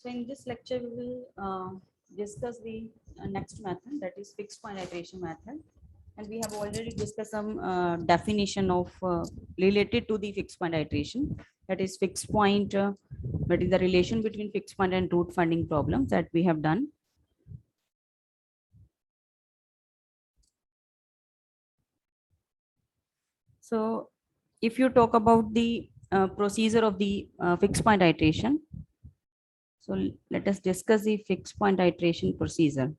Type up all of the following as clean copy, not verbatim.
So in this lecture, we will discuss the next method, that is fixed point iteration method. And we have already discussed some definition of related to the fixed point iteration. That is fixed point, that is the relation between fixed point and root funding problems that we have done. So if you talk about the procedure of the fixed point iteration, so let us discuss the fixed point iteration procedure.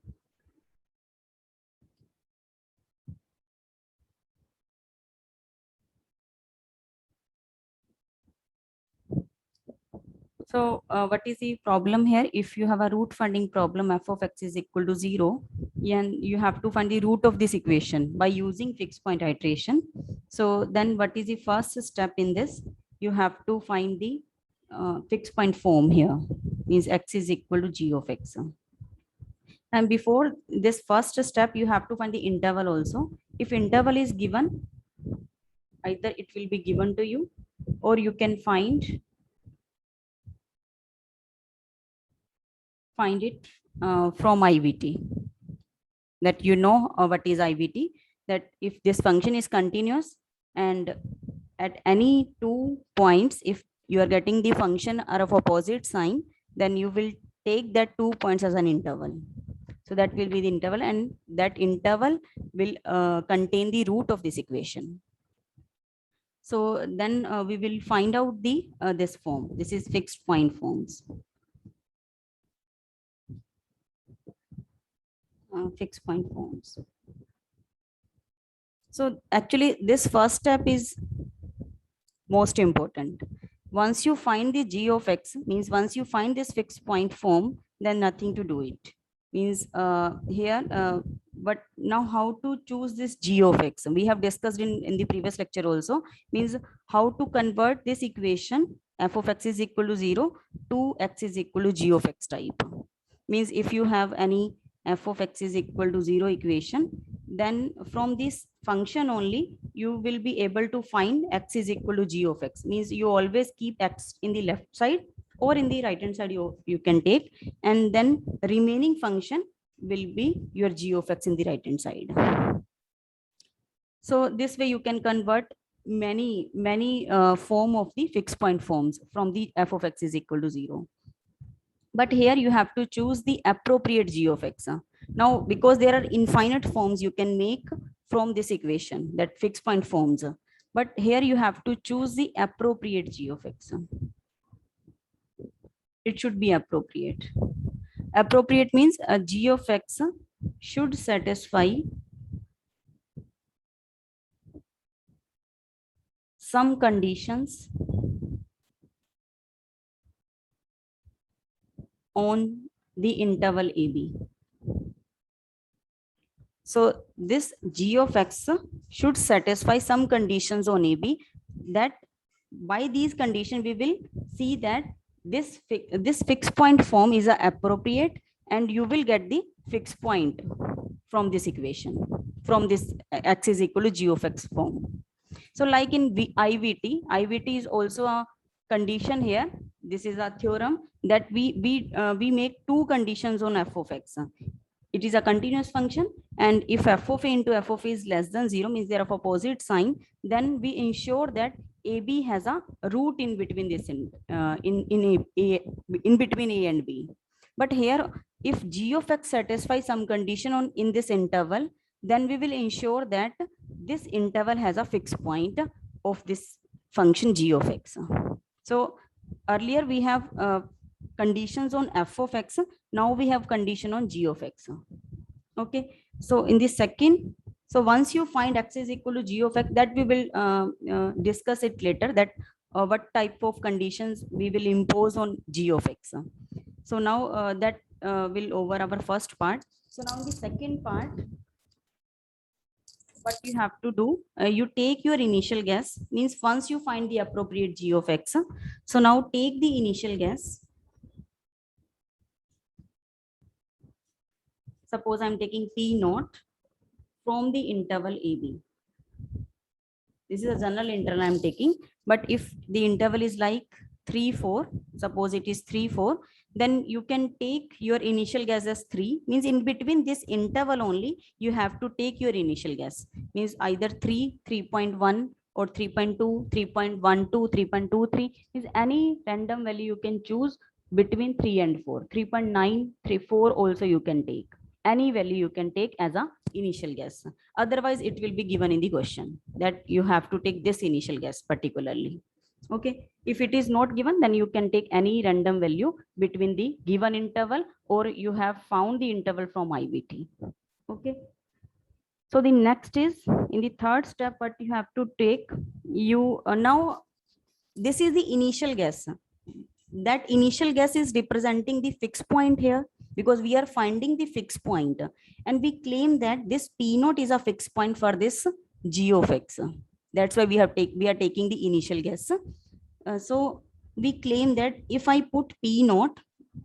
So what is the problem here? If you have a root funding problem, f of x is equal to 0, and you have to find the root of this equation by using fixed point iteration. So then what is the first step in this? You have to find the fixed point form here, means x is equal to g of x. And before this first step, you have to find the interval also. If interval is given, either it will be given to you, or you can find it from IVT, that you know what is IVT, that if this function is continuous and at any 2 points, if you are getting the function are of opposite sign, then you will take that 2 points as an interval. So that will be the interval, and that interval will contain the root of this equation. So then we will find out the this form. This is fixed point forms. Fixed point forms. So actually this first step is most important. Once you find the g of x, means once you find this fixed point form, then nothing to do it. Means here, but now how to choose this g of x? We have discussed in the previous lecture also, means how to convert this equation f of x is equal to 0 to x is equal to g of x type. Means if you have any f of x is equal to 0 equation, then from this function only you will be able to find x is equal to g of x. Means you always keep x in the left side, or in the right hand side you can take, and then remaining function will be your g of x in the right hand side. So this way you can convert many form of the fixed point forms from the f of x is equal to 0. But here you have to choose the appropriate g of x. Now, because there are infinite forms you can make from this equation, that fixed point forms, but here you have to choose the appropriate g of x. It should be appropriate. Appropriate means a g of x should satisfy some conditions on the interval AB. So this g of x should satisfy some conditions on AB, that by these conditions we will see that this fixed point form is appropriate, and you will get the fixed point from this equation, from this x is equal to g of x form. So like in IVT is also a condition here. This is a theorem that we make two conditions on f of x. It is a continuous function, and if f of a into f of a is less than 0, means they are of opposite sign, then we ensure that AB has a root in between this in between a and b. But here, if g of x satisfies some condition on in this interval, then we will ensure that this interval has a fixed point of this function g of x. So earlier we have conditions on f of x. Now we have condition on g of x. Okay. So in the second, so once you find x is equal to g of x, that we will discuss it later, that what type of conditions we will impose on g of x. So now that will over our first part. So now in the second part, what you have to do, you take your initial guess, means once you find the appropriate g of x. So now take the initial guess. Suppose I'm taking P naught from the interval AB. This is a general interval I'm taking, but if the interval is like 3, 4, suppose it is 3, 4, then you can take your initial guess as 3, means in between this interval only, you have to take your initial guess, means either 3, 3.1 or 3.2, 3.12, 3.23, is any random value you can choose between 3 and 4, 3.9, 3, 4 also you can take. Any value you can take as a initial guess. Otherwise, it will be given in the question that you have to take this initial guess particularly. Okay. If it is not given, then you can take any random value between the given interval, or you have found the interval from IBT. Okay. So the next is in the third step, what you have to take, you now this is the initial guess. That initial guess is representing the fixed point here, because we are finding the fixed point, and we claim that this P naught is a fixed point for this G of X. That's why we are taking the initial guess. So we claim that if I put P naught,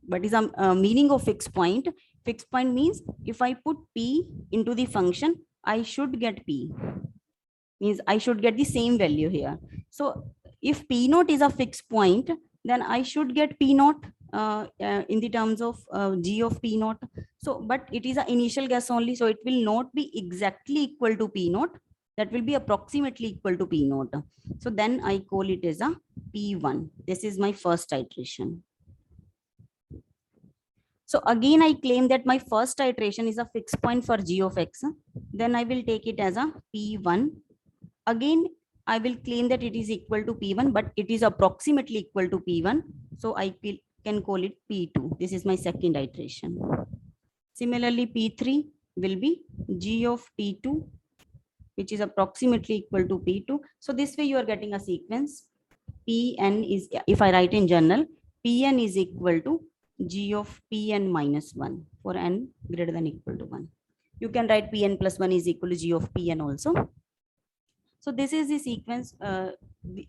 what is a meaning of fixed point? Fixed point means if I put P into the function, I should get P. Means I should get the same value here. So if P naught is a fixed point, then I should get P naught in the terms of G of P naught. So, but it is an initial guess only, so it will not be exactly equal to P naught. That will be approximately equal to P naught. So then I call it as a P1. This is my first iteration. So again, I claim that my first iteration is a fixed point for G of X. Then I will take it as a P1. Again, I will claim that it is equal to P1, but it is approximately equal to P1. So I can call it P2. This is my second iteration. Similarly, P3 will be G of P2, which is approximately equal to P2. So this way you are getting a sequence. Pn is, if I write in journal, Pn is equal to G of Pn minus 1 for n greater than equal to 1. You can write Pn plus 1 is equal to G of Pn also. So this is the sequence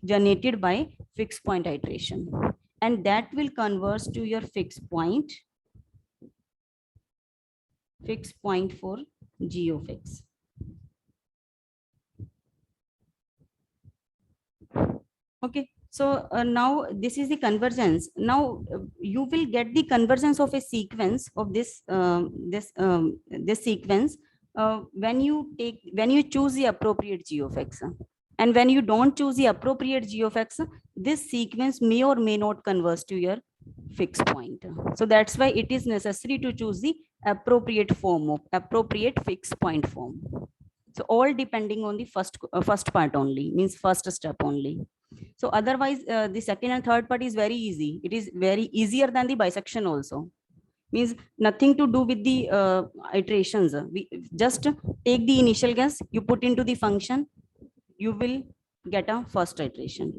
generated by fixed point iteration, and that will converge to your fixed point for G of X. Okay. So now this is the convergence. Now you will get the convergence of a sequence of this sequence when you choose the appropriate G of X. And when you don't choose the appropriate G of X, this sequence may or may not converge to your fixed point. So that's why it is necessary to choose the appropriate fixed point form. So all depending on the first part only, means first step only. So otherwise, the second and third part is very easy. It is very easier than the bisection also. Means nothing to do with the iterations. We just take the initial guess, you put into the function, you will get a first iteration.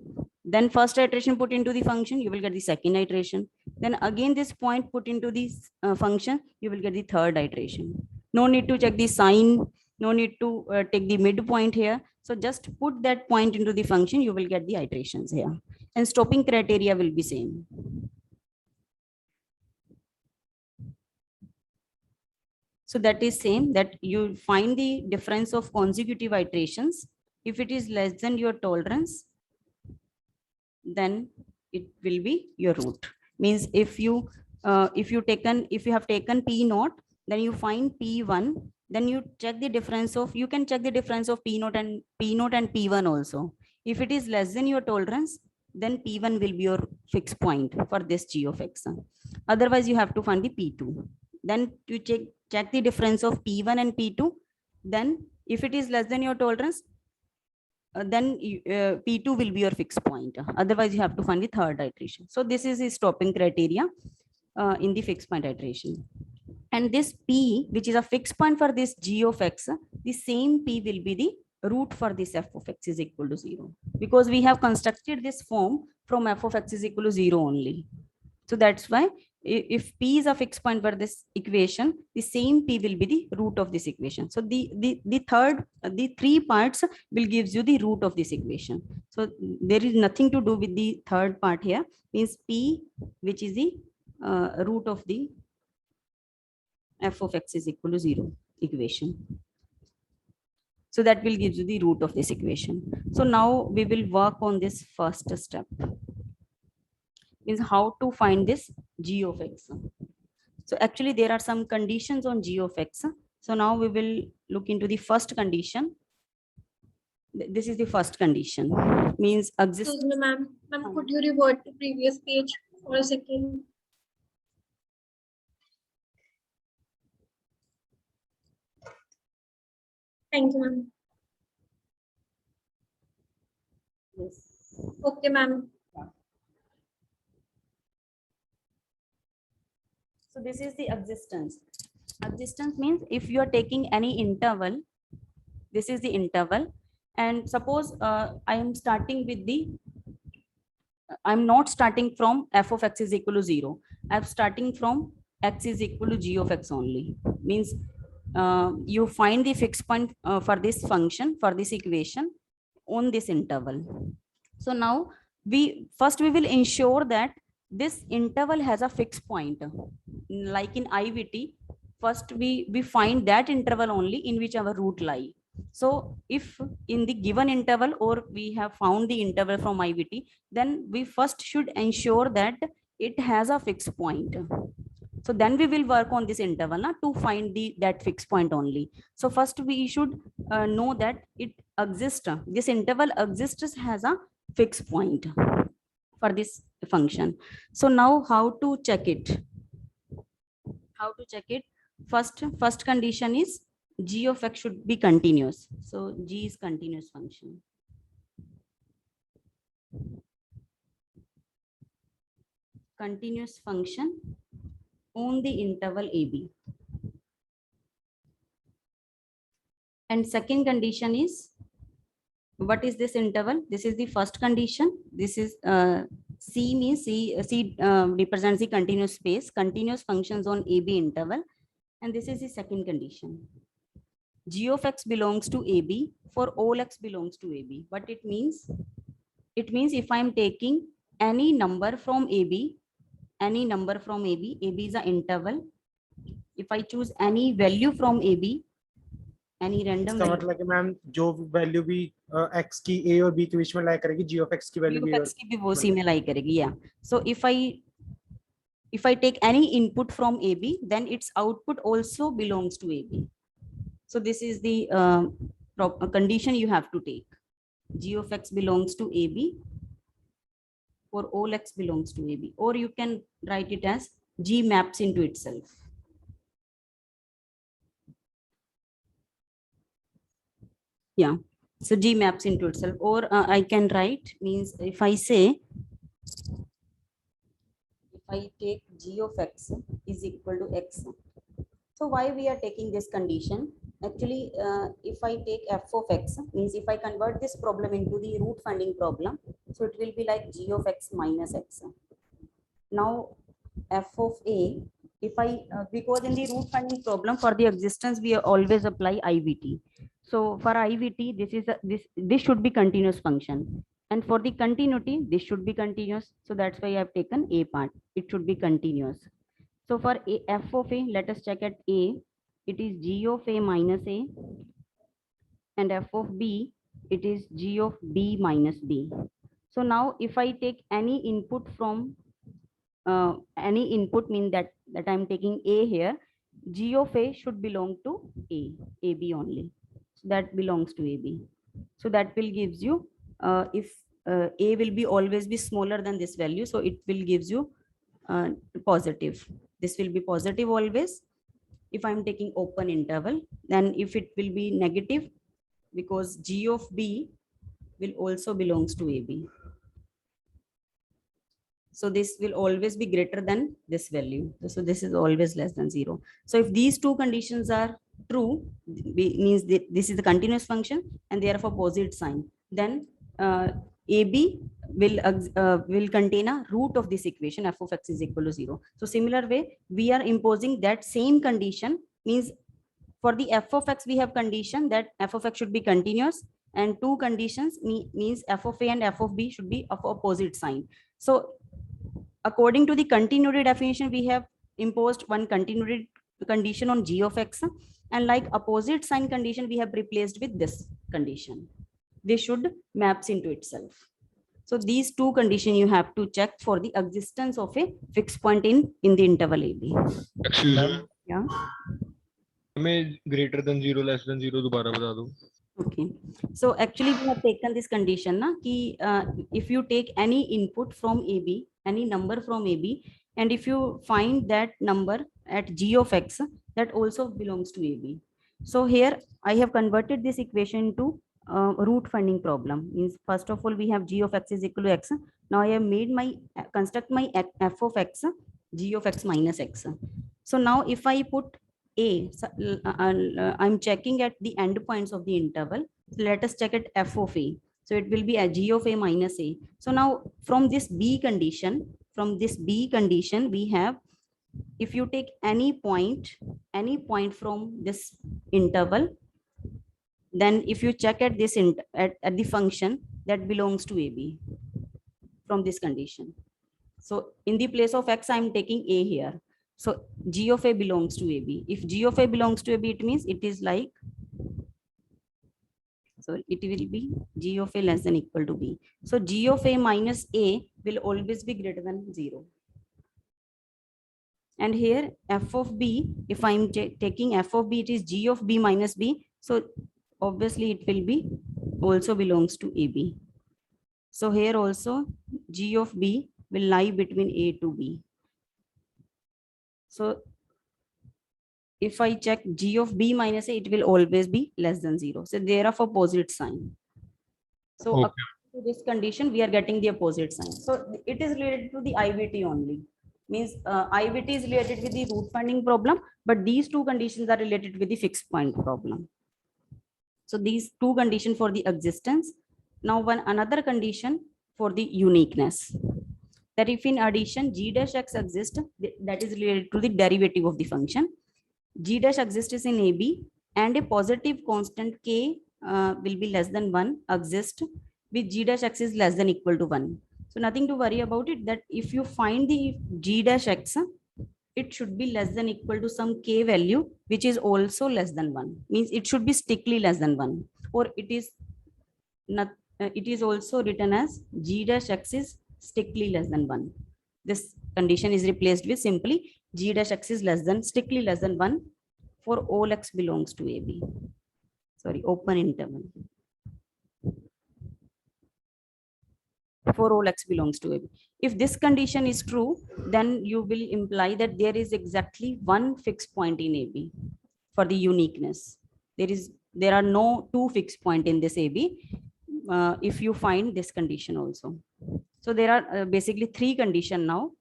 Then first iteration put into the function, you will get the second iteration. Then again this point put into this function, you will get the third iteration. No need to check the sign, no need to take the midpoint here. So just put that point into the function, you will get the iterations here. And stopping criteria will be same. So that is same, that you find the difference of consecutive iterations. If it is less than your tolerance, then it will be your root. Means if you have taken P naught, then you find P1, then you check the difference of, you can check the difference of P naught and P1 also. If it is less than your tolerance, then P1 will be your fixed point for this G of X. Otherwise, you have to find the P2. Then you check the difference of P1 and P2. Then if it is less than your tolerance, then P2 will be your fixed point. Otherwise, you have to find the third iteration. So this is the stopping criteria in the fixed point iteration. And this P, which is a fixed point for this G of X, the same P will be the root for this f of X is equal to 0. Because we have constructed this form from f of X is equal to 0 only. So that's why if P is a fixed point for this equation, the same P will be the root of this equation. So the three parts will gives you the root of this equation. So there is nothing to do with the third part here, means P, which is the root of the f of X is equal to 0 equation. So that will give you the root of this equation. So now we will work on this first step. means how to find this g of x. So actually there are some conditions on g of x. So now we will look into the first condition. This is the first condition, means exist. Excuse me, ma'am. Ma'am, could you revert to previous page for a second? Thank you, ma'am. Yes. Okay, ma'am. So this is the existence. Existence means if you are taking any interval, this is the interval, and suppose I am starting with the I'm not starting from f of x is equal to 0. I'm starting from x is equal to g of x only. Means you find the fixed point for this function, for this equation on this interval. So now we will ensure that this interval has a fixed point. Like in IVT, first we find that interval only in which our root lie. So if in the given interval, or we have found the interval from IVT, then we first should ensure that it has a fixed point. So then we will work on this interval to find that fixed point only. So first we should know that it exists. This interval exists, has a fixed point for this function. So now how to check it? How to check it? First condition is g of x should be continuous. So g is continuous function. Continuous function on the interval AB. And second condition is, what is this interval? This is the first condition. This is C means C represents the continuous space, continuous functions on AB interval. And this is the second condition. G of x belongs to AB for all x belongs to AB. What it means? It means if I'm taking any number from AB, AB is an interval. If I choose any value from AB, any random इसका value, मतलब कि ma'am जो value भी x की a और b के बीच में लाई करेगी g of x की वैल्यू g of x की भी वो सी में लाई करेगी. Yeah. So if I take any input from AB, then its output also belongs to AB. So this is the condition you have to take. G of x belongs to AB for all x belongs to AB, or you can write it as G maps into itself. Yeah, so G maps into itself, or I can write, means if I say, if I take G of x is equal to x. So why we are taking this condition? Actually, if I take f of x, means if I convert this problem into the root finding problem, so it will be like g of x minus x. Now f of a, if I because in the root finding problem for the existence we always apply IVT. So for IVT, this should be continuous function, and for the continuity this should be continuous. So that's why I have taken a part. It should be continuous. So for f of a, let us check at a. It is g of a minus a, and f of b, it is g of b minus b. So now if I take any input from any input, mean that I'm taking a here, g of a should belong to ab only. So that belongs to ab. So that will gives you if a will be always be smaller than this value, so it will gives you positive. This will be positive always if I'm taking open interval. Then if it will be negative, because g of b will also belongs to AB. So this will always be greater than this value. So this is always less than 0. So if these two conditions are true, means this is the continuous function and they are of opposite sign, then AB will contain a root of this equation f of x is equal to 0. So similar way, we are imposing that same condition, means for the f of x we have condition that f of x should be continuous, and two conditions means f of a and f of b should be of opposite sign. So according to the continuity definition, we have imposed one continuity condition on g of x, and like opposite sign condition we have replaced with this condition. This should maps into itself. So these two conditions you have to check for the existence of a fixed point in the interval AB. Excuse me. Yeah. हमें greater than 0 less than 0 दोबारा बता दो. Okay. So actually we have taken this condition na ki if you take any input from AB, any number from AB, and if you find that number at g of x, that also belongs to AB. So here I have converted this equation into root finding problem. Means first of all we have g of x is equal to x. Now I have made my construct my f of x, g of x minus x. So now if I put a, so, I'm checking at the endpoints of the interval. So let us check at f of a. So it will be a g of a minus a. So now from this B condition, we have, if you take any point from this interval, then if you check at this at the function that belongs to AB from this condition. So in the place of x, I'm taking a here. So g of a belongs to AB. If g of a belongs to AB, it means it is like, so it will be g of a less than equal to B. So g of a minus a will always be greater than 0. And here f of b, if I'm taking f of b, it is g of b minus b. So obviously it will be also belongs to AB. So here also g of b will lie between a to b. So if I check g of b minus a, it will always be less than 0. So they are of opposite sign. So Okay. according to this condition, we are getting the opposite sign. So it is related to the IVT only. Means IVT is related with the root finding problem, but these two conditions are related with the fixed point problem. So these two conditions for the existence. Now another condition for the uniqueness. That if in addition g dash x exists, that is related to the derivative of the function. G dash exists in AB and a positive constant k will be less than 1 exist with g dash x is less than equal to 1. So nothing to worry about it, that if you find the g dash x, it should be less than equal to some k value which is also less than 1. Means it should be strictly less than 1, or it is not. It is also written as g dash x is strictly less than 1. This condition is replaced with simply g dash x is strictly less than 1 for all x belongs to AB. Sorry, open interval. For all x belongs to AB. If this condition is true, then you will imply that there is exactly one fixed point in AB for the uniqueness. There are no two fixed point in this AB. If you find this condition also. So there are basically three conditions now.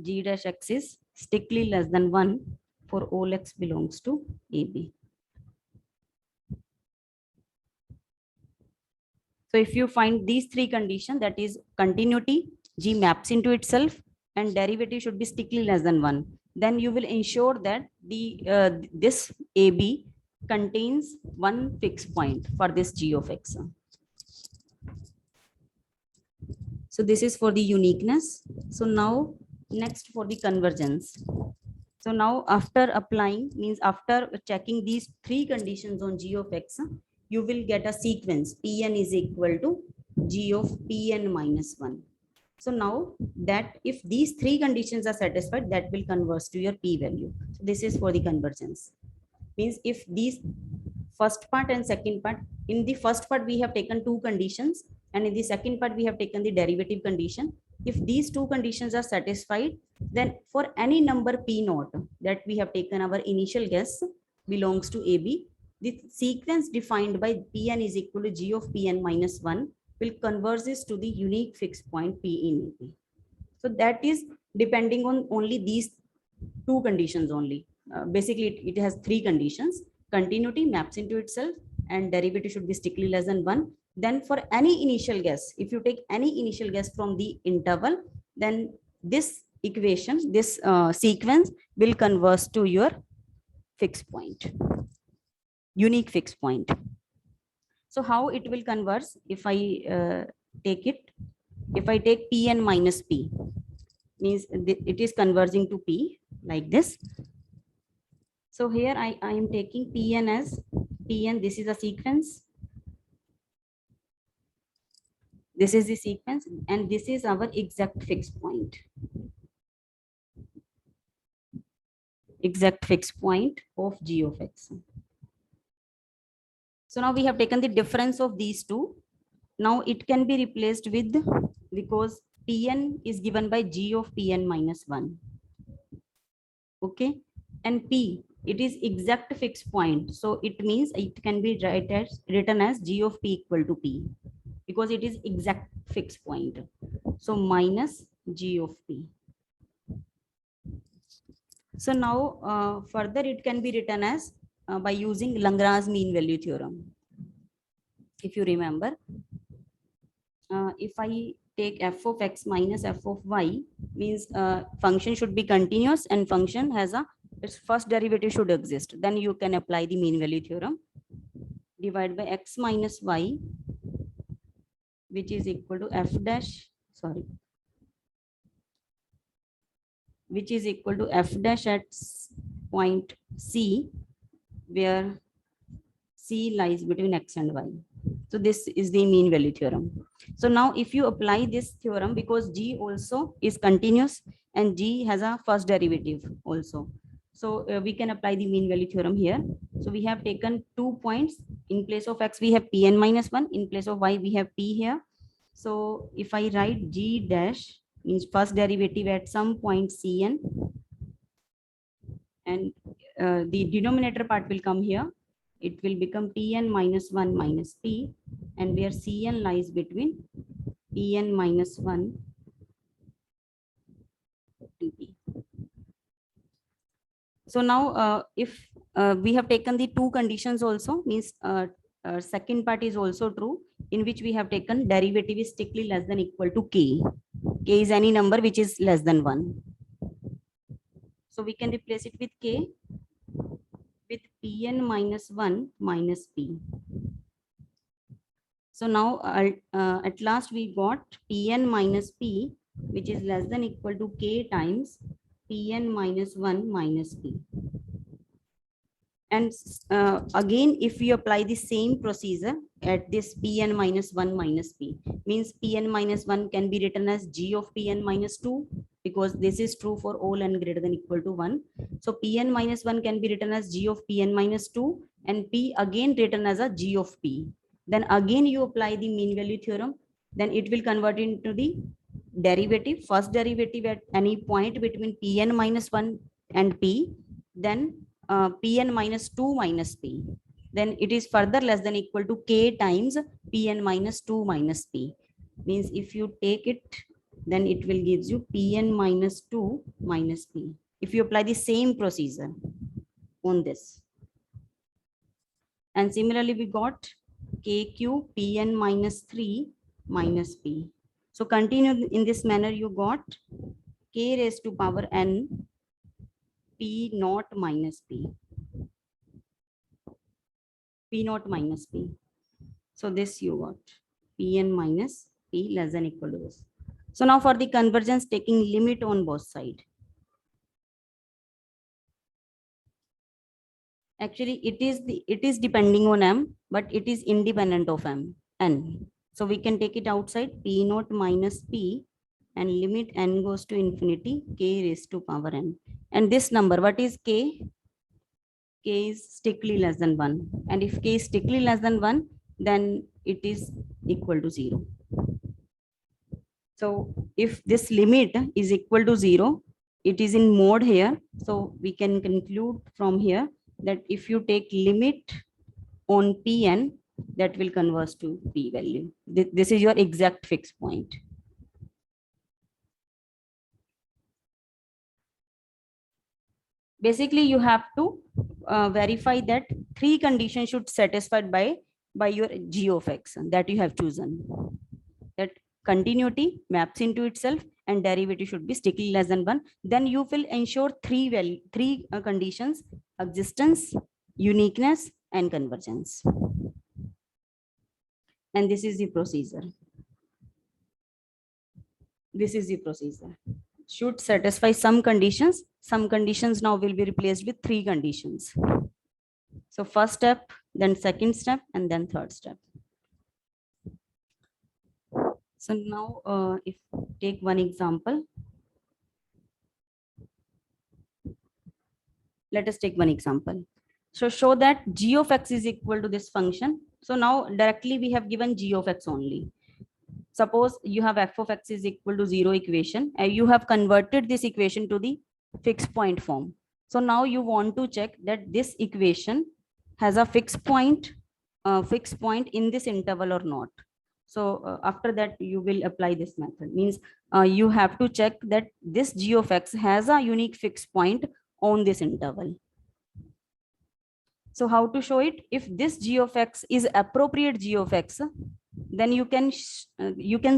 G dash x is strictly less than 1 for all x belongs to AB. So if you find these three conditions, that is continuity, G maps into itself, and derivative should be strictly less than 1, then you will ensure that this AB contains one fixed point for this G of x. So this is for the uniqueness. So now next for the convergence. So now after applying, means after checking these three conditions on G of x, you will get a sequence Pn is equal to G of Pn minus 1. So now that if these three conditions are satisfied, that will converge to your P value. So this is for the convergence. Means if these first part and second part, in the first part we have taken two conditions, and in the second part we have taken the derivative condition. If these two conditions are satisfied, then for any number P naught that we have taken our initial guess belongs to AB, the sequence defined by Pn is equal to G of Pn minus 1 will converge this to the unique fixed point P in AB. So that is depending on only these two conditions only. Basically, it has three conditions. Continuity maps into itself, and derivative should be strictly less than 1. Then for any initial guess, if you take any initial guess from the interval, then this equation, this sequence will converge to your fixed point, unique fixed point. So how it will converge? If I take Pn minus P, means it is converging to P like this. So here I am taking Pn as Pn, this is a sequence. This is the sequence, and this is our exact fixed point. Exact fixed point of g of x. So now we have taken the difference of these two. Now it can be replaced with, because Pn is given by g of Pn minus 1. Okay, and P, it is exact fixed point. So it means it can be written as g of P equal to P, because it is exact fixed point. So minus g of P. So now further it can be written as by using Lagrange mean value theorem. If you remember, if I take f of x minus f of y, means function should be continuous and function has its first derivative should exist. Then you can apply the mean value theorem. Divide by x minus y, which is equal to f dash, which is equal to f dash at point C, where C lies between x and y. So this is the mean value theorem. So now if you apply this theorem, because g also is continuous and g has a first derivative also. So we can apply the mean value theorem here. So we have taken 2 points. In place of x, we have Pn minus 1. In place of y, we have P here. So if I write g dash, means first derivative at some point Cn, and the denominator part will come here. It will become Pn minus 1 minus P, and where Cn lies between Pn minus 1 and P. So now if we have taken the two conditions also, means second part is also true, in which we have taken derivative is strictly less than equal to k. K is any number which is less than 1. So we can replace it with k, with Pn minus 1 minus P. So now at last we got Pn minus P, which is less than equal to k times Pn minus 1 minus P. And again, if we apply the same procedure at this Pn minus 1 minus P, means Pn minus 1 can be written as g of Pn minus 2, because this is true for all n greater than equal to 1. So Pn minus 1 can be written as g of Pn minus 2, and P again written as a g of P. Then again you apply the mean value theorem, then it will convert into the derivative, first derivative at any point between Pn minus 1 and P, then Pn minus 2 minus P. Then it is further less than equal to k times Pn minus 2 minus P. Means if you take it, then it will gives you Pn minus 2 minus P. If you apply the same procedure on this. And similarly, we got KQ Pn minus 3 minus P. So continue in this manner, you got k raised to power n P naught minus P. P naught minus P. So this you got Pn minus P less than equal to this. So now for the convergence, taking limit on both sides. Actually, it is depending on m, but it is independent of m n. So we can take it outside P naught minus P, and limit n goes to infinity, k raised to power n. And this number, what is k? K is strictly less than 1. And if k is strictly less than 1, then it is equal to 0. So if this limit is equal to 0, it is in mode here. So we can conclude from here that if you take limit on Pn, that will converge to P value. This is your exact fixed point. Basically, you have to verify that 3 conditions should satisfied by your g of x that you have chosen. That continuity maps into itself and derivative should be strictly less than 1. Then you will ensure 3 conditions: existence, uniqueness, and convergence. And this is the procedure. This is the procedure. Should satisfy some conditions. Some conditions now will be replaced with 3 conditions. So first step, then second step, and then third step. So now if take one example, let us take one example. So show that g of x is equal to this function. So now directly we have given g of x only. Suppose you have f of x is equal to 0 equation and you have converted this equation to the fixed point form. So now you want to check that this equation has a fixed point in this interval or not. So after that you will apply this method. Means you have to check that this g of x has a unique fixed point on this interval. So how to show it? If this g of x is appropriate g of x, then you can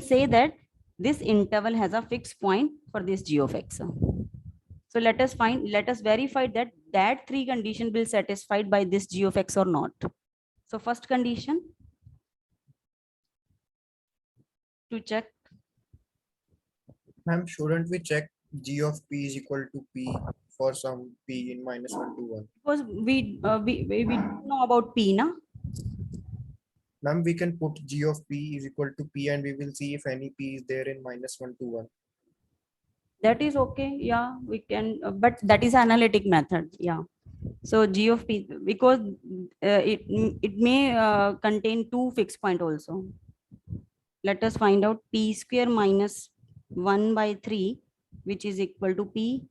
say that this interval has a fixed point for this g of x. So let us verify that three condition will satisfied by this g of x or not. So first condition to check. Ma'am, shouldn't we check g of p is equal to p for some p in -1 to 1? Because we don't know about p, na? Ma'am, we can put g of p is equal to p and we will see if any p is there in -1 to 1. That is okay. Yeah, we can, but that is analytic method. Yeah. So g of p, because it may contain two fixed point also. Let us find out p square minus 1 by 3, which is equal to p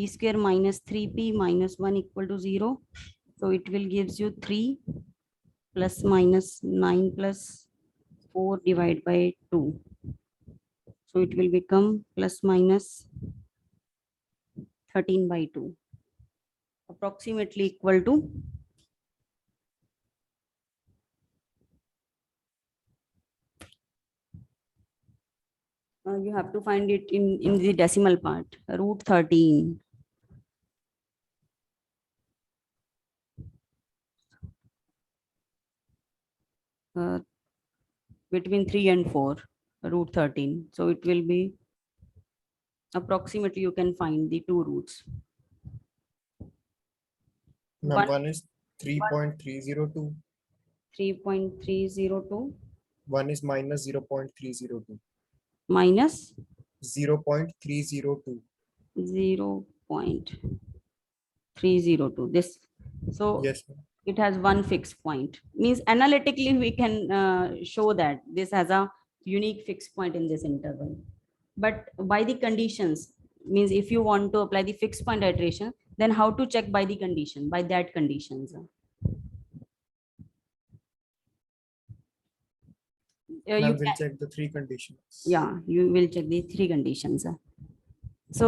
square minus 3p minus 1 equal to 0. So it will gives you 3 plus minus 9 plus 4 divided by 2. So it will become plus minus 13 by 2, approximately equal to you have to find it in the decimal part, root 13. Between 3 and 4, root 13. So it will be approximately, you can find the two roots. Ma'am, one is 3.302, 3.302 one is minus 0.302. minus 0.302. 0.302. This, so Yes, ma'am. it has one fixed point. Means analytically we can show that this has a unique fixed point in this interval. But by the conditions, means if you want to apply the fixed point iteration, then how to check by the condition, by that conditions. Ma'am, You we'll can, check the three conditions. yeah, you will check the three conditions. So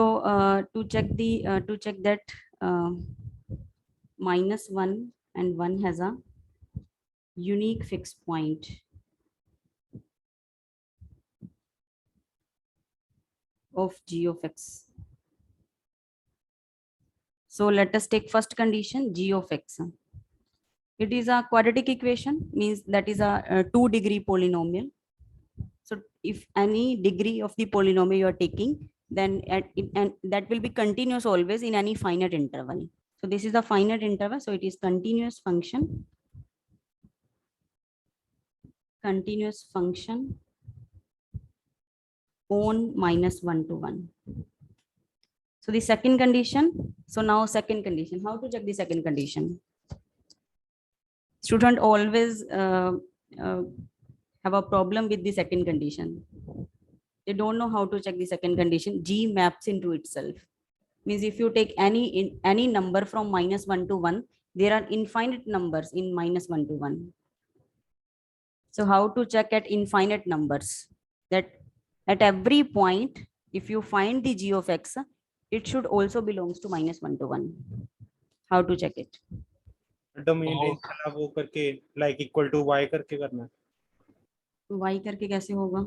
to check that -1 and 1 has a unique fixed point. Of g of x. So let us take first condition, g of x. It is a quadratic equation, means that is a 2-degree polynomial. So if any degree of the polynomial you are taking, then and that will be continuous always in any finite interval. So this is a finite interval, so it is continuous function. Continuous function on -1 to 1. So the second condition. So now second condition. How to check the second condition? Student always have a problem with the second condition. They don't know how to check the second condition. G maps into itself. Means if you take any number from -1 to 1, there are infinite numbers in -1 to 1. So how to check at infinite numbers? That at every point, if you find the g of x, it should also belongs to -1 to 1. How to check it? Domain वाला वो करके like equal to y करके करना है. y करके कैसे होगा?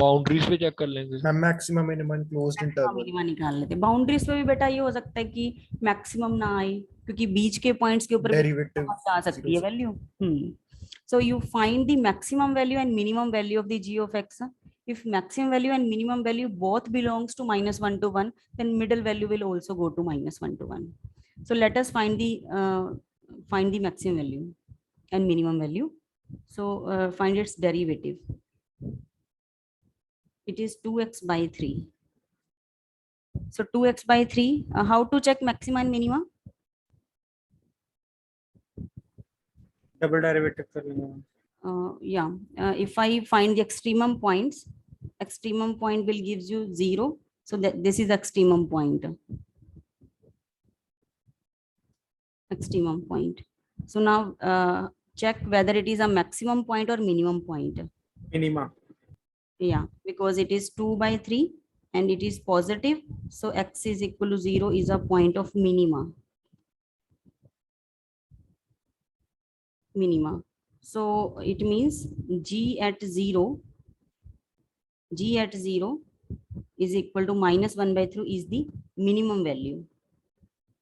Boundaries पे चेक कर लेंगे. Ma'am, maximum, minimum, closed interval. Minima निकाल लेते. बाउंड्रीज पे भी बेटा ये हो सकता है कि मैक्सिमम ना आए, क्योंकि बीच के पॉइंट्स के ऊपर भी Derivative आ सकती है value. So you find the maximum value and minimum value of the g of x. If maximum value and minimum value both belongs to -1 to 1, then middle value will also go to -1 to 1. So let us find the maximum value and minimum value. So find its derivative. it is 2x by 3. So 2x by 3, how to check maxima and minima? Double derivative कर लेंगे. Yeah, if I find the extremum points, extremum point will gives you 0. So that this is extremum point. Extremum point. So now check whether it is a maximum point or minimum point. Minima. Yeah, because it is 2 by 3 and it is positive. So x is equal to 0 is a point of minima. Minima. So it means g at 0 is equal to minus 1 by 3 is the minimum value.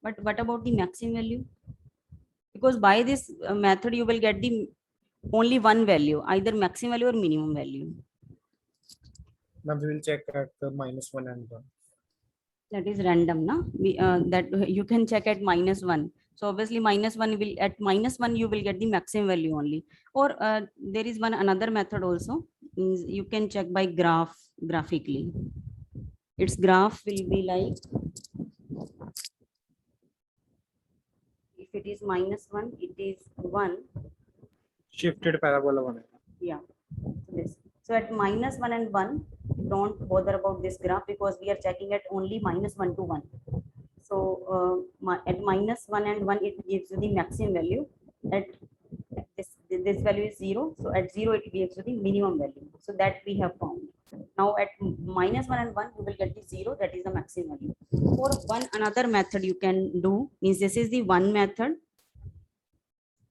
But what about the maximum value? Because by this method you will get the only one value, either maximum value or minimum value. Now we will check at the -1 and 1. That is random, na? That you can check at -1. So obviously -1 will, at -1 you will get the maximum value only. Or there is another method also, means you can check by graphically. Its graph will be like, if it is -1, it is 1. Shifted parabola बनेगा. Yeah. This. So at -1 and 1, don't bother about this graph because we are checking at only -1 to 1. So at -1 and 1, it gives you the maximum value. At this value is 0. So at 0, it gives you the minimum value. So that we have found. Now at -1 and 1, you will get the 0. That is the maximum value. Or another method you can do, means this is the one method.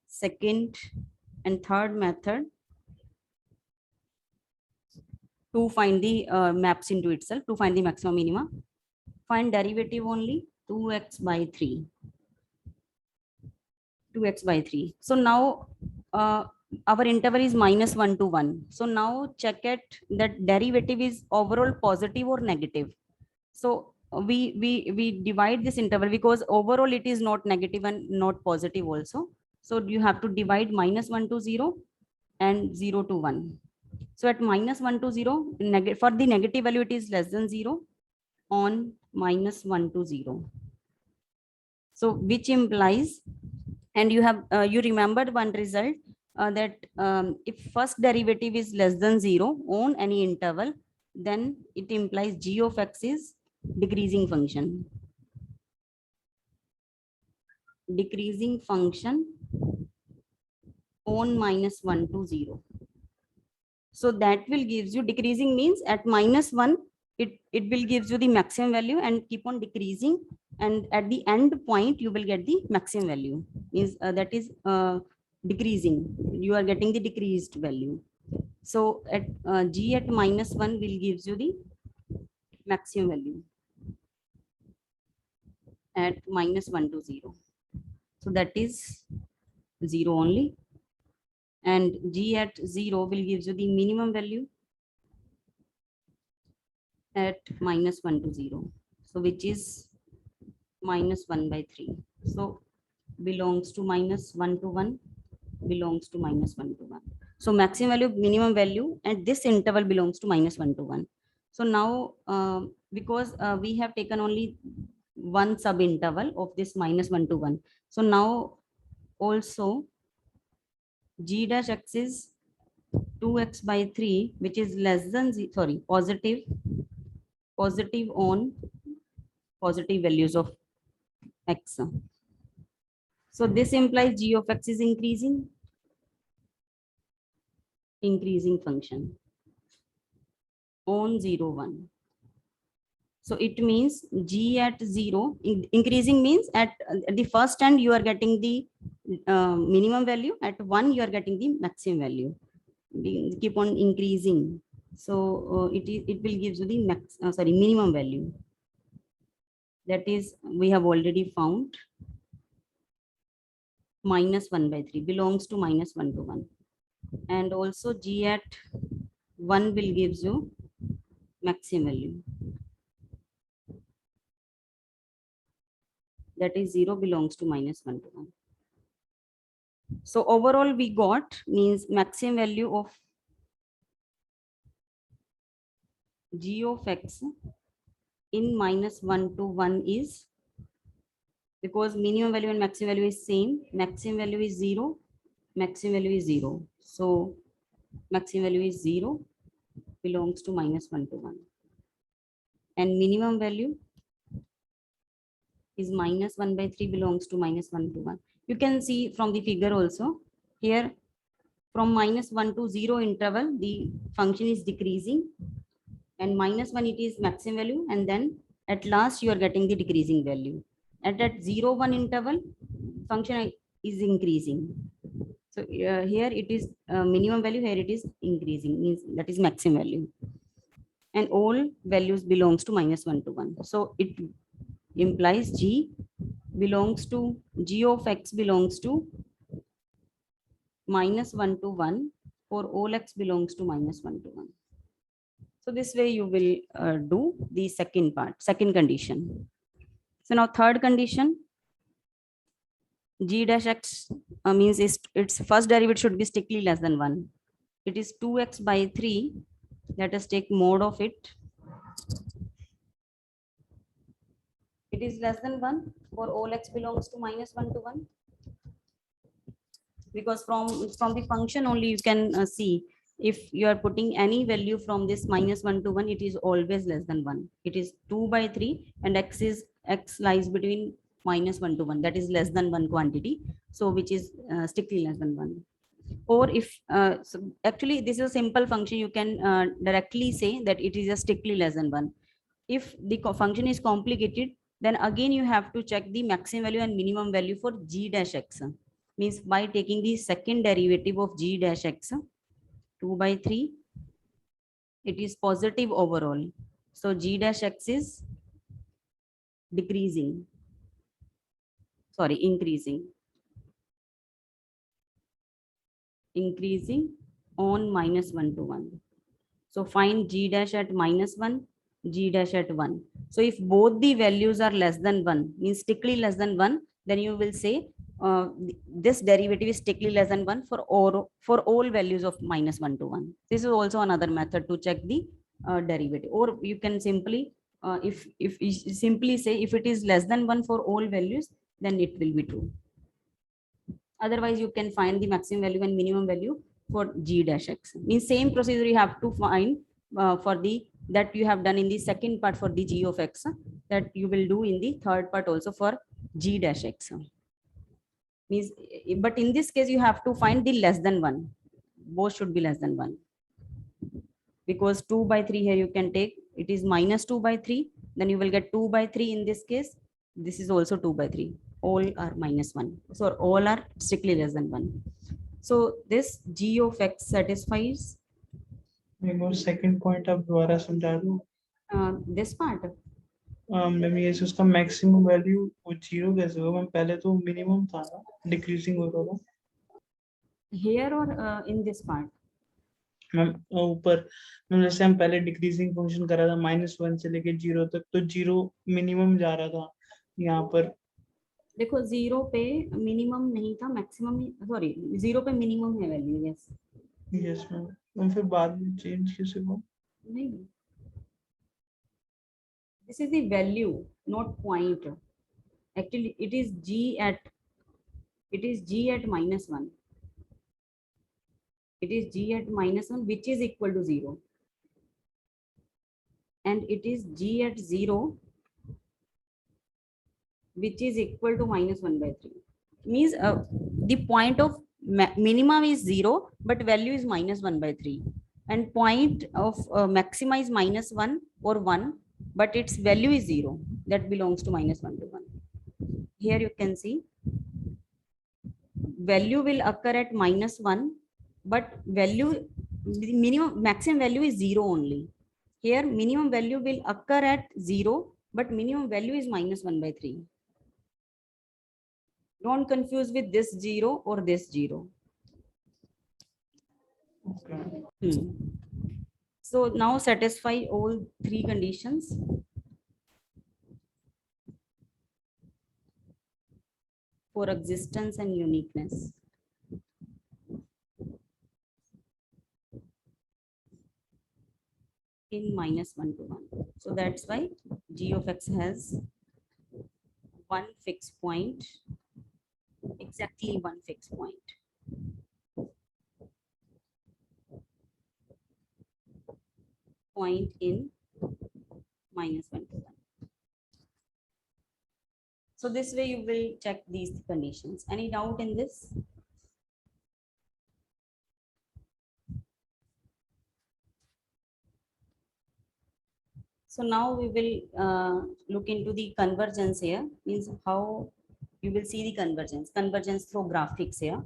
Second and third method to find the maps into itself, to find the maximum minima. Find derivative only, 2x by 3. 2x by 3. So now our interval is -1 to 1. So now check at that derivative is overall positive or negative. So we divide this interval because overall it is not negative and not positive also. So you have to divide -1 to 0 and 0 to 1. So at -1 to 0, for the negative value, it is less than 0 on -1 to 0. So which implies, and you have you remembered one result that if first derivative is less than 0 on any interval, then it implies g of x is decreasing function. Decreasing function on -1 to 0. So that will gives you, decreasing means at -1, it will gives you the maximum value and keep on decreasing. And at the end point, you will get the maximum value. Means that is decreasing. You are getting the decreased value. So at g at -1 will gives you the maximum value at -1 to 0. So that is 0 only. And g at 0 will gives you the minimum value at -1 to 0. So which is -1 by 3. So belongs to -1 to 1, belongs to -1 to 1. So maximum value, minimum value, and this interval belongs to -1 to 1. So now because we have taken only one sub interval of this -1 to 1. So now also g dash x is 2x by 3, which is less than positive on positive values of x. So this implies g of x is increasing function on 0, 1. So it means g at 0, increasing means at the first end you are getting the minimum value, at 1 you are getting the maximum value. Keep on increasing. So it will give you the minimum value. That is, we have already found -1 by 3 belongs to -1 to 1. And also g at 1 will gives you maximum value. That is 0 belongs to -1 to 1. So overall we got, means maximum value of g of x in -1 to 1 is, because minimum value and maximum value is same, maximum value is 0, maximum value is 0. So maximum value is 0 belongs to -1 to 1. And minimum value is -1/3 belongs to -1 to 1. You can see from the figure also here, from -1 to 0 interval, the function is decreasing, and -1 it is maximum value, and then at last you are getting the decreasing value. At that 0, 1 interval, function is increasing. So here it is minimum value, here it is increasing, means that is maximum value. And all values belongs to -1 to 1. So it implies g of x belongs to -1 to 1 for all x belongs to -1 to 1. So this way you will do the second condition. So now third condition, g dash x means its first derivative should be strictly less than 1. It is 2x/3. Let us take mode of it. It is less than 1 for all x belongs to -1 to 1. Because from the function only you can see, if you are putting any value from this -1 to 1, it is always less than 1. It is 2/3, and x lies between -1 to 1, that is less than 1 quantity, so which is strictly less than 1. Or if so actually this is a simple function, you can directly say that it is a strictly less than 1. If the function is complicated, then again you have to check the maximum value and minimum value for g dash x. Means by taking the second derivative of g dash x, 2/3, it is positive overall. So g dash x is increasing on -1 to 1. So find g dash at -1, g dash at 1. So if both the values are less than 1, means strictly less than 1, then you will say this derivative is strictly less than 1 for all values of -1 to 1. This is also another method to check the derivative. Or you can simply, if you simply say if it is less than 1 for all values, then it will be true. Otherwise you can find the maximum value and minimum value for g dash x. Means same procedure you have to find for the that you have done in the second part for the g of x, that you will do in the third part also for g dash x. Means, but in this case you have to find the less than 1. Both should be less than 1. Because 2/3 here you can take, it is -2/3, then you will get 2/3 in this case. This is also 2/3. All are -1. So all are strictly less than 1. So this g of x satisfies मेरे को second point आप दोबारा समझा दो। this part. Ma'am ये उसका maximum value वो zero कैसे होगा मैम? पहले तो मिनिमम था ना, डिक्रीजिंग हो रहा था Here or in this part? Ma'am. ऊपर मैम जैसे हम पहले डिक्रीजिंग फंक्शन कर रहा था -1 से लेके 0 तक, तो 0 मिनिमम जा रहा था। यहाँ पर देखो 0 पे मिनिमम नहीं था, मैक्सिमम, सॉरी 0 पे मिनिमम है वैल्यू। यस यस मैम, फिर बाद में चेंज कैसे हुआ? नहीं, this is the value, not point. Actually it is g at -1. It is g at -1 which is equal to 0, and it is g at 0 which is equal to -1/3. Means the point of minimum is 0 but value is -1/3, and point of maxima is -1 or 1 but its value is 0, that belongs to -1 to 1. Here you can see value will occur at -1, but value, the maximum value is 0 only. Here minimum value will occur at 0 but minimum value is -1/3. Don't confuse with this 0 or this 0. Okay. So now satisfy all three conditions. For existence and uniqueness. in -1 to 1. So that's why g of x has one fixed point, exactly one fixed point. Point in -1 to 1. So this way you will check these conditions. Any doubt in this? So now we will look into the convergence here, means how you will see the convergence through graphics here.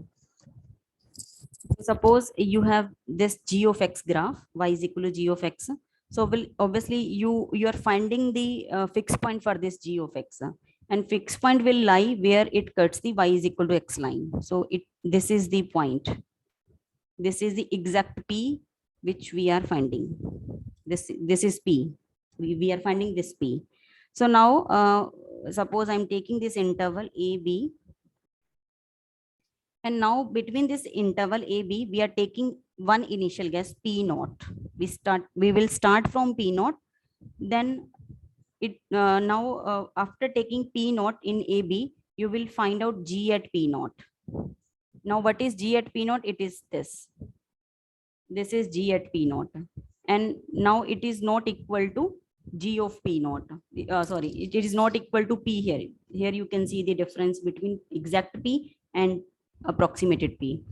So suppose you have this g of x graph, y is equal to g of x. So will obviously you are finding the fixed point for this g of x, and fixed point will lie where it cuts the y is equal to x line. So this is the point. This is the exact p which we are finding. This is p. We are finding this p. So now suppose I'm taking this interval a b, and now between this interval a b we are taking one initial guess p naught. We will start from p naught, then it now after taking p naught in a b you will find out g at p naught. Now what is g at p naught? It is this. This is g at p naught, and now it is not equal to g of p naught. Sorry, it is not equal to p here. Here you can see the difference between exact p and approximated p,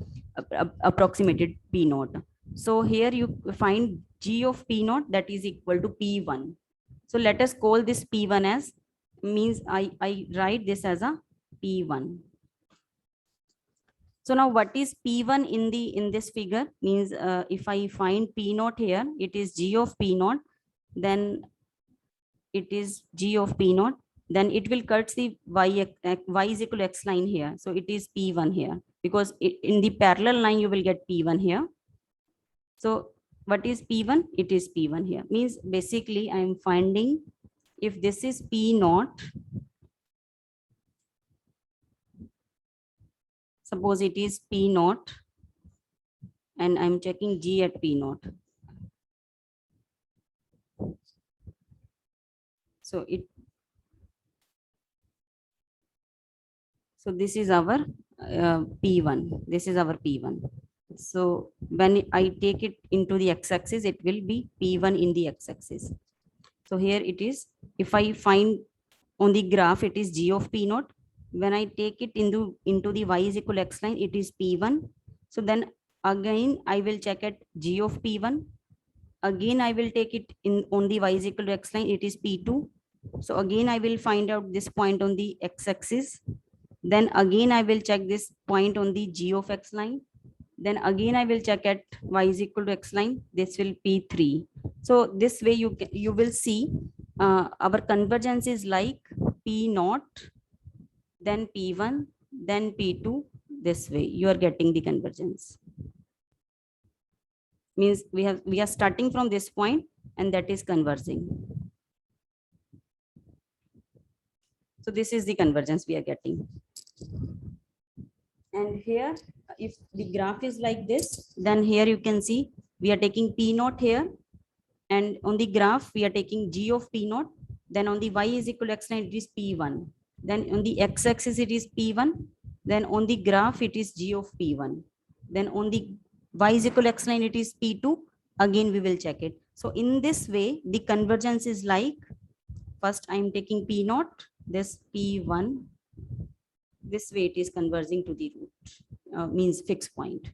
approximated p naught. So here you find g of p naught, that is equal to p1. So let us call this p1 as, means I write this as a p1. So now what is P1 in this figure? Means if I find P naught here, it is G of P naught, then it is G of P naught, then it will cut the y is equal to x line here. So it is P1 here, because in the parallel line you will get P1 here. So what is P1? It is P1 here. Means basically I am finding if this is P naught, suppose it is P naught, and I'm checking G at P naught. So this is our P1. This is our P1. So when I take it into the x-axis, it will be P1 in the x-axis. So here it is. If I find on the graph, it is G of P naught. When I take it into the y is equal to x line, it is P1. So then again I will check at G of P1. Again I will take it on the y is equal to x line, it is P2. So again I will find out this point on the x-axis. Then again I will check this point on the G of x line. Then again I will check at y is equal to x line. This will P3. So this way you will see our convergence is like P naught, then P1, then P2. This way you are getting the convergence. Means we are starting from this point, and that is converging. So this is the convergence we are getting. And here, if the graph is like this, then here you can see we are taking P naught here, and on the graph we are taking G of P naught. Then on the y is equal to x line, it is P1. Then on the x-axis it is P1. Then on the graph it is G of P1. Then on the y is equal to x line, it is P2. Again we will check it. So in this way the convergence is like, first I am taking P naught, this P1. This way it is converging to the root, means fixed point.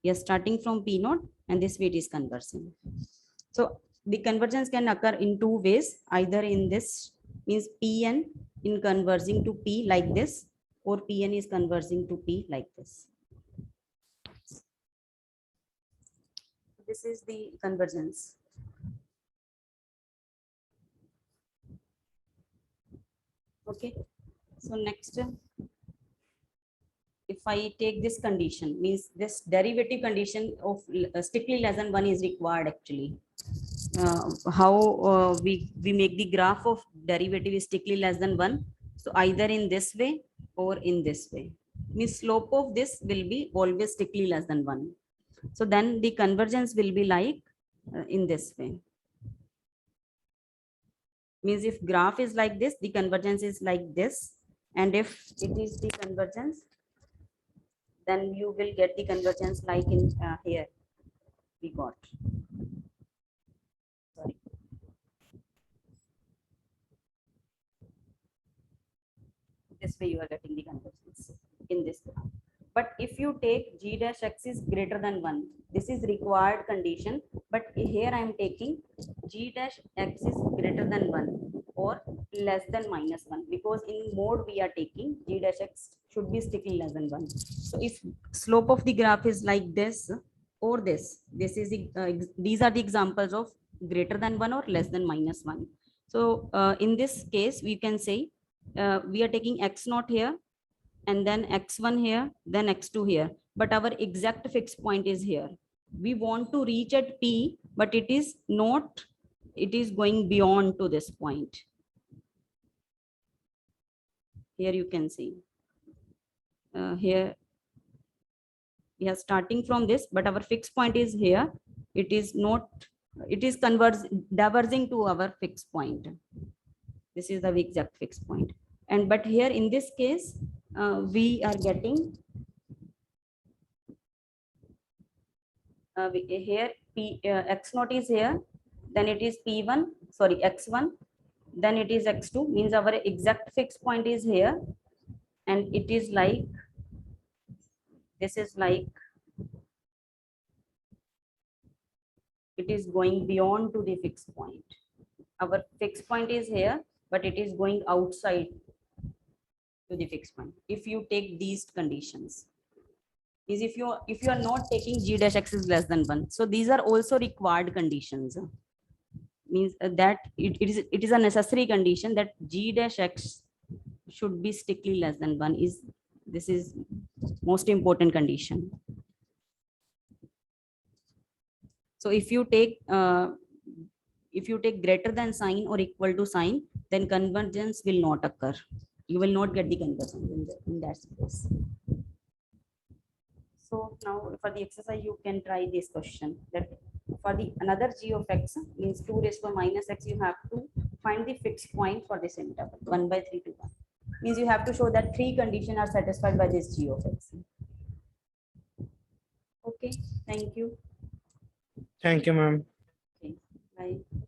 We are starting from P naught, and this way it is conversing. So the convergence can occur in two ways, either in this, means Pn in converging to P like this, or Pn is converging to P like this. This is the convergence. Okay, so next, if I take this condition, means this derivative condition of strictly less than 1 is required actually. How we make the graph of derivative is strictly less than 1. So either in this way or in this way. Means slope of this will be always strictly less than 1. So then the convergence will be like in this way. Means if graph is like this, the convergence is like this. And if it is the convergence, then you will get the convergence like in here we got. Sorry. This way you are getting the convergence in this graph. But if you take g dash x is greater than 1, this is required condition. But here I am taking g dash x is greater than 1 or less than -1, because in mode we are taking g dash x should be strictly less than 1. So if slope of the graph is like this or this is the, these are the examples of greater than 1 or less than -1. So in this case we can say we are taking x naught here, and then x1 here, then x2 here, but our exact fixed point is here. We want to reach at P, but it is not, it is going beyond to this point. Here you can see, here we are starting from this, but our fixed point is here. It is not, it is diverging to our fixed point. This is the exact fixed point. And but here in this case, we are getting here P x naught is here, then it is P1, sorry x1, then it is x2, means our exact fixed point is here, and it is like, this is like, it is going beyond to the fixed point. Our fixed point is here, but it is going outside to the fixed point. If you take these conditions, is if you are not taking g dash x is less than 1, so these are also required conditions. Means that it is a necessary condition that g dash x should be strictly less than 1. Is this is most important condition. So if you take greater than sign or equal to sign, then convergence will not occur. You will not get the convergence in that case. So now for the exercise, you can try this question, that for the another g of x means 2 raised to minus x, you have to find the fixed point for this interval 1/3 to 1. Means you have to show that 3 conditions are satisfied by this g of x. Okay, thank you. Thank you, ma'am. Okay, bye.